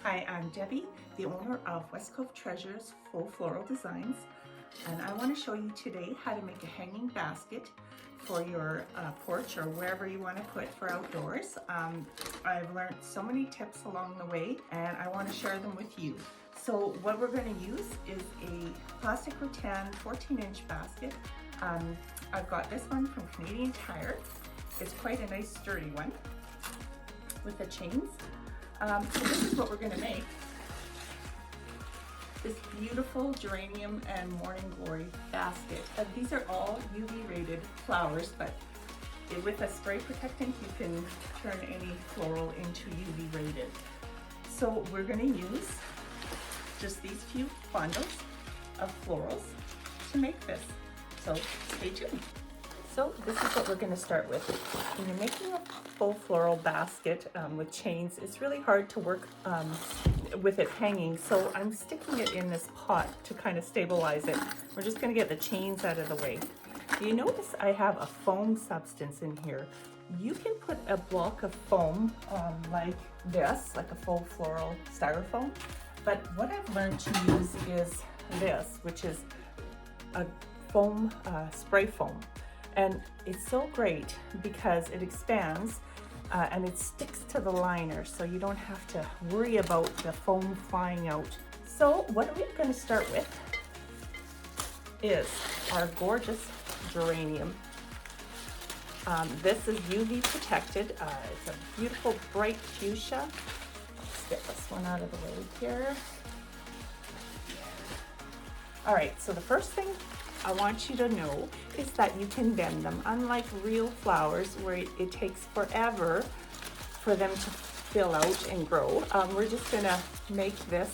Hi, I'm Debbie, the owner of West Coast Treasures Faux Floral Designs, and I want to show you today how to make a hanging basket for your porch or wherever you want to put for outdoors. I've learned so many tips along the way and I want to share them with you. So what we're going to use is a plastic rattan 14-inch basket. I've got this one from Canadian Tire. It's quite a nice sturdy one with the chains. So this is what we're going to make. This beautiful geranium and morning glory basket. These are all UV rated flowers, but with a spray protectant you can turn any floral into UV rated. So we're going to use just these few bundles of florals to make this. So stay tuned. So this is what we're going to start with. When you're making a faux floral basket with chains, it's really hard to work with it hanging. So I'm sticking it in this pot to kind of stabilize it. We're just going to get the chains out of the way. You notice I have a foam substance in here. You can put a block of foam like this, like a faux floral styrofoam. But what I've learned to use is this, which is a foam, spray foam. And it's so great because it expands and it sticks to the liner, so you don't have to worry about the foam flying out. So what we're going to start with is our gorgeous geranium. This is UV protected. It's a beautiful bright fuchsia. Let's get this one out of the way here. All right, so the first thing I want you to know is that you can bend them. Unlike real flowers where it takes forever for them to fill out and grow, we're just gonna make this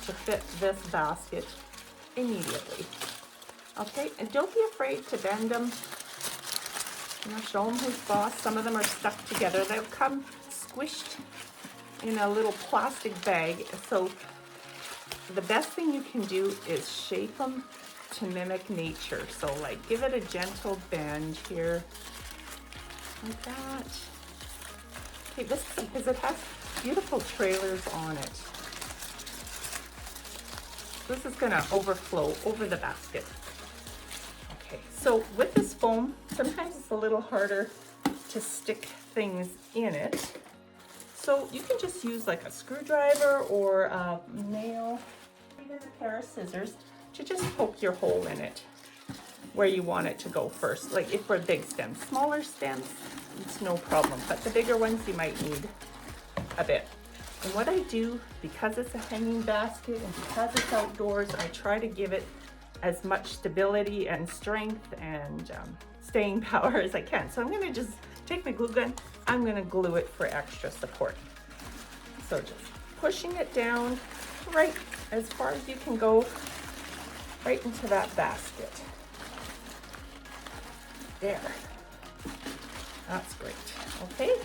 to fit this basket immediately. Okay, and don't be afraid to bend them. You know, show them who's boss. Some of them are stuck together. They'll come squished in a little plastic bag. So the best thing you can do is shape them to mimic nature. So like give it a gentle bend here, like that. Okay, this because it has beautiful trailers on it. This is gonna overflow over the basket. Okay, so with this foam, sometimes it's a little harder to stick things in it. So you can just use like a screwdriver or a nail, even a pair of scissors to just poke your hole in it where you want it to go first. Like if for big stems, smaller stems, it's no problem, but the bigger ones you might need a bit. And what I do, because it's a hanging basket and because it's outdoors, I try to give it as much stability and strength and staying power as I can. So I'm gonna just take my glue gun, I'm gonna glue it for extra support. So just pushing it down right as far as you can go, right into that basket. There, that's great. Okay,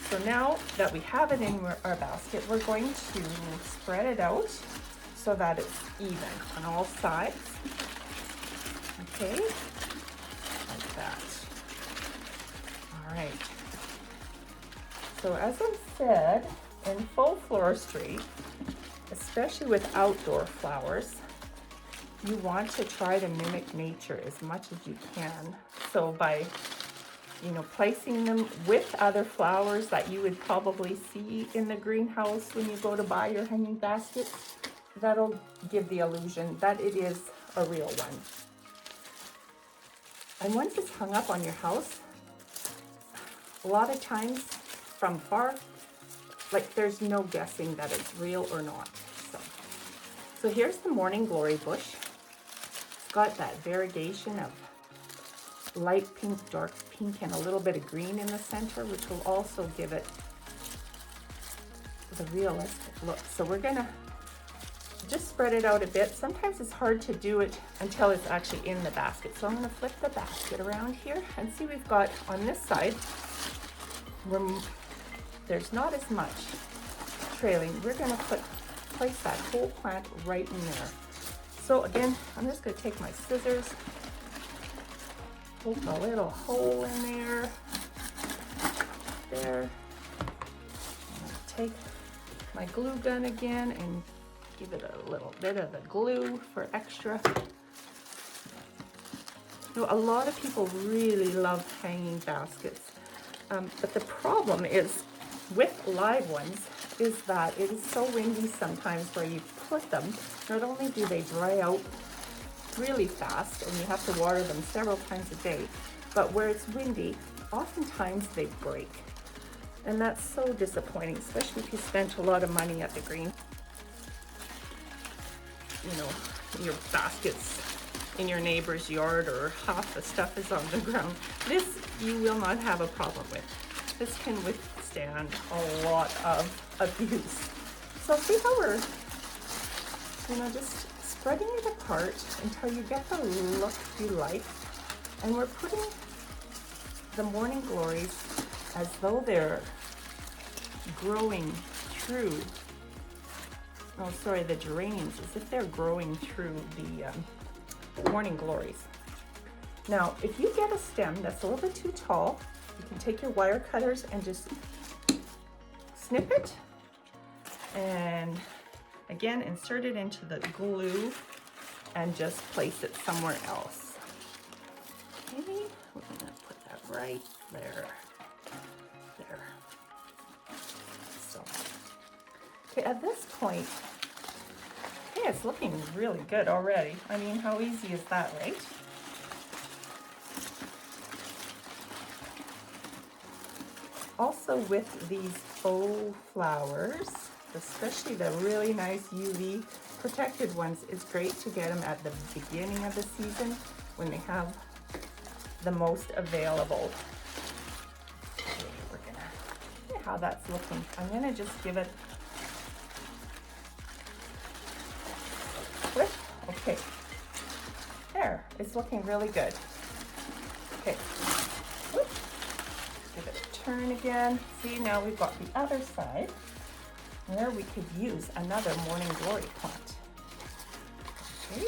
so now that we have it in our basket, we're going to spread it out so that it's even on all sides. Okay, like that. All right. So as I said, in faux floristry, especially with outdoor flowers, you want to try to mimic nature as much as you can. So by, placing them with other flowers that you would probably see in the greenhouse when you go to buy your hanging basket, that'll give the illusion that it is a real one. And once it's hung up on your house, a lot of times from far, like there's no guessing that it's real or not. So here's the morning glory bush. It's got that variegation of light pink, dark pink, and a little bit of green in the center, which will also give it the realistic look. So we're gonna just spread it out a bit. Sometimes it's hard to do it until it's actually in the basket. So I'm gonna flip the basket around here and see we've got on this side, there's not as much trailing. We're gonna place that whole plant right in there. So again, I'm just gonna take my scissors, poke a little hole in there, take my glue gun again and give it a little bit of the glue for extra. You know, a lot of people really love hanging baskets, but the problem is with live ones is that it is so windy sometimes where you put them, not only do they dry out really fast and you have to water them several times a day, but where it's windy, oftentimes they break. And that's so disappointing, especially if you spent a lot of money at the green. You know, your baskets in your neighbor's yard or half the stuff is on the ground. This you will not have a problem with. This can withstand a lot of abuse. So see how we're, you know, just spreading it apart until you get the look you like. And we're putting the morning glories as though they're growing through, oh sorry, the geraniums, as if they're growing through the morning glories. Now, if you get a stem that's a little bit too tall, you can take your wire cutters and just snip it and again insert it into the glue and just place it somewhere else. Okay, we're gonna put that right there. There. So, okay, at this point, okay, it's looking really good already. I mean, how easy is that, right? Also with these faux flowers, especially the really nice UV protected ones, it's great to get them at the beginning of the season when they have the most available. Okay, we're gonna see how that's looking. I'm gonna just give it a flip. Okay, there, it's looking really good. Okay, whoop. Give it a turn again. See, now we've got the other side where we could use another morning glory plant. Okay,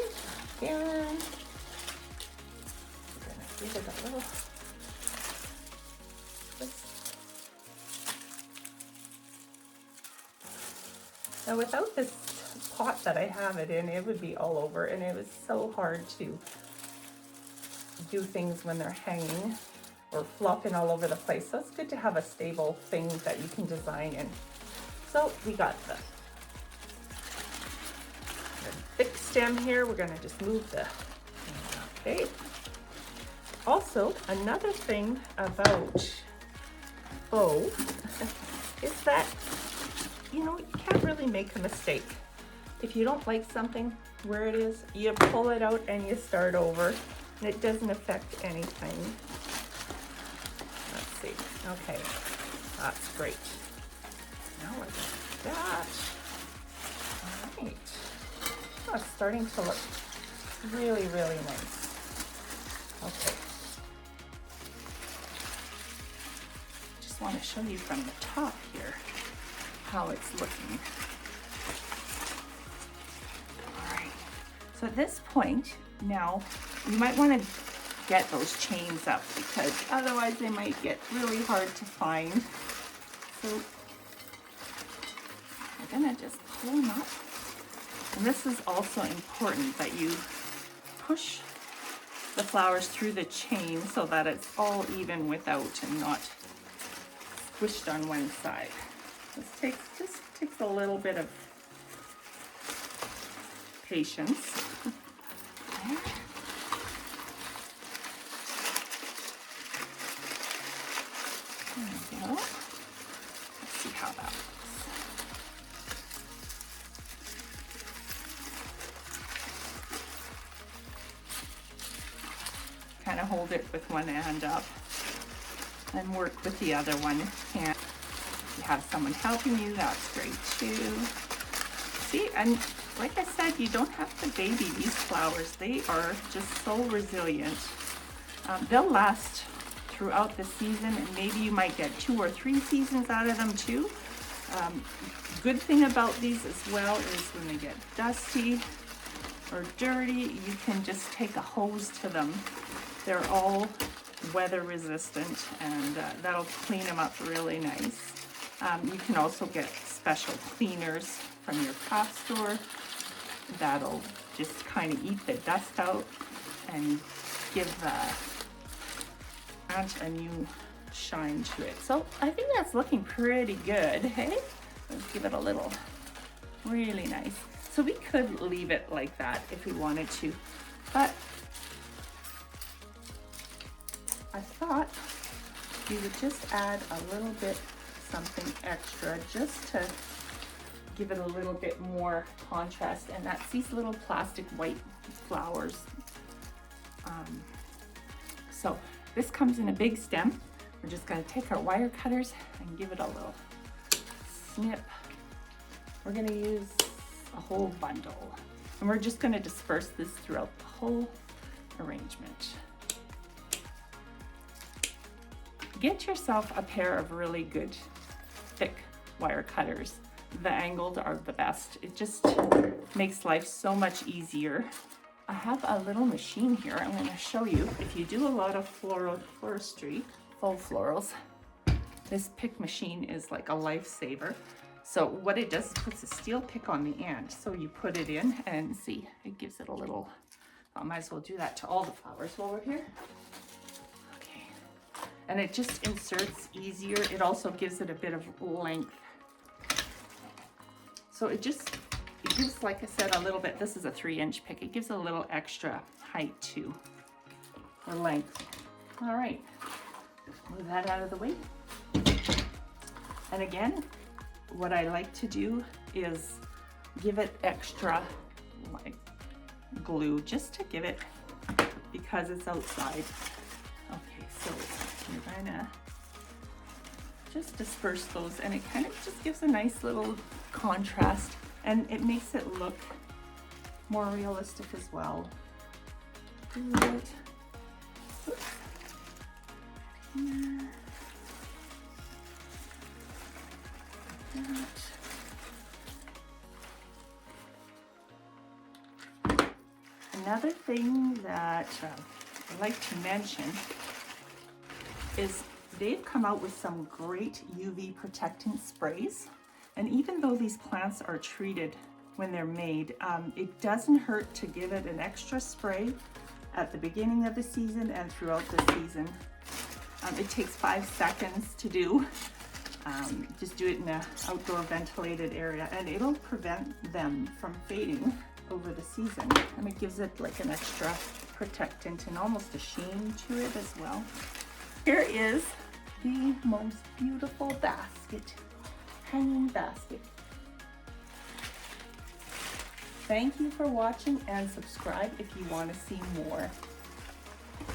again. We're gonna give it a little twist. Now without this pot that I have it in, it would be all over, and it was so hard to do things when they're hanging or flopping all over the place. So it's good to have a stable thing that you can design in. So we got the thick stem here. We're gonna just move the, okay. Also, another thing about faux is that, you know, you can't really make a mistake. If you don't like something where it is, you pull it out and you start over, and it doesn't affect anything. Let's see, okay, that's great. Now we're gonna do that. All right, oh, it's starting to look really, really nice. Okay. Just want to show you from the top here how it's looking. All right, so at this point, now you might want to get those chains up because otherwise they might get really hard to find. So we're gonna just pull them up. And this is also important that you push the flowers through the chain so that it's all even without and not squished on one side. This just takes a little bit of patience. Okay. There we go. Let's see how that looks. Kind of hold it with one hand up and work with the other one hand. If you have someone helping you, that's great too. See, and like I said, you don't have to baby these flowers. They are just so resilient. They'll last throughout the season, and maybe you might get 2 or 3 seasons out of them too. Good thing about these as well is when they get dusty or dirty, you can just take a hose to them. They're all weather resistant, and that'll clean them up really nice. You can also get special cleaners from your craft store that'll just kind of eat the dust out and give the plant a new shine to it. So I think that's looking pretty good, hey? Let's give it a little, really nice. So we could leave it like that if we wanted to, but I thought we would just add a little bit something extra just to give it a little bit more contrast, and that's these little plastic white flowers. So this comes in a big stem. We're just gonna take our wire cutters and give it a little snip. We're gonna use a whole bundle, and we're just gonna disperse this throughout the whole arrangement. Get yourself a pair of really good thick wire cutters. The angled are the best. It just makes life so much easier. I have a little machine here. I'm going to show you. If you do a lot of floristry, faux florals, this pick machine is like a lifesaver. So what it does is puts a steel pick on the end. So you put it in and see, it gives it a little, I might as well do that to all the flowers while we're here. And it just inserts easier. It also gives it a bit of length. So it gives, like I said, a little bit, this is a 3-inch pick. It gives a little extra height too, or length. All right, move that out of the way. And again, what I like to do is give it extra like glue, just to give it, because it's outside. Okay, so you're gonna just disperse those, and it kind of just gives a nice little contrast, and it makes it look more realistic as well. Do it. Oops. Yeah. That. Another thing that I'd like to mention is they've come out with some great UV protectant sprays. And even though these plants are treated when they're made, it doesn't hurt to give it an extra spray at the beginning of the season and throughout the season. It takes 5 seconds to do. Just do it in an outdoor ventilated area, and it'll prevent them from fading over the season. And it gives it like an extra protectant and almost a sheen to it as well. Here is the most beautiful basket, hanging basket. Thank you for watching, and subscribe if you want to see more.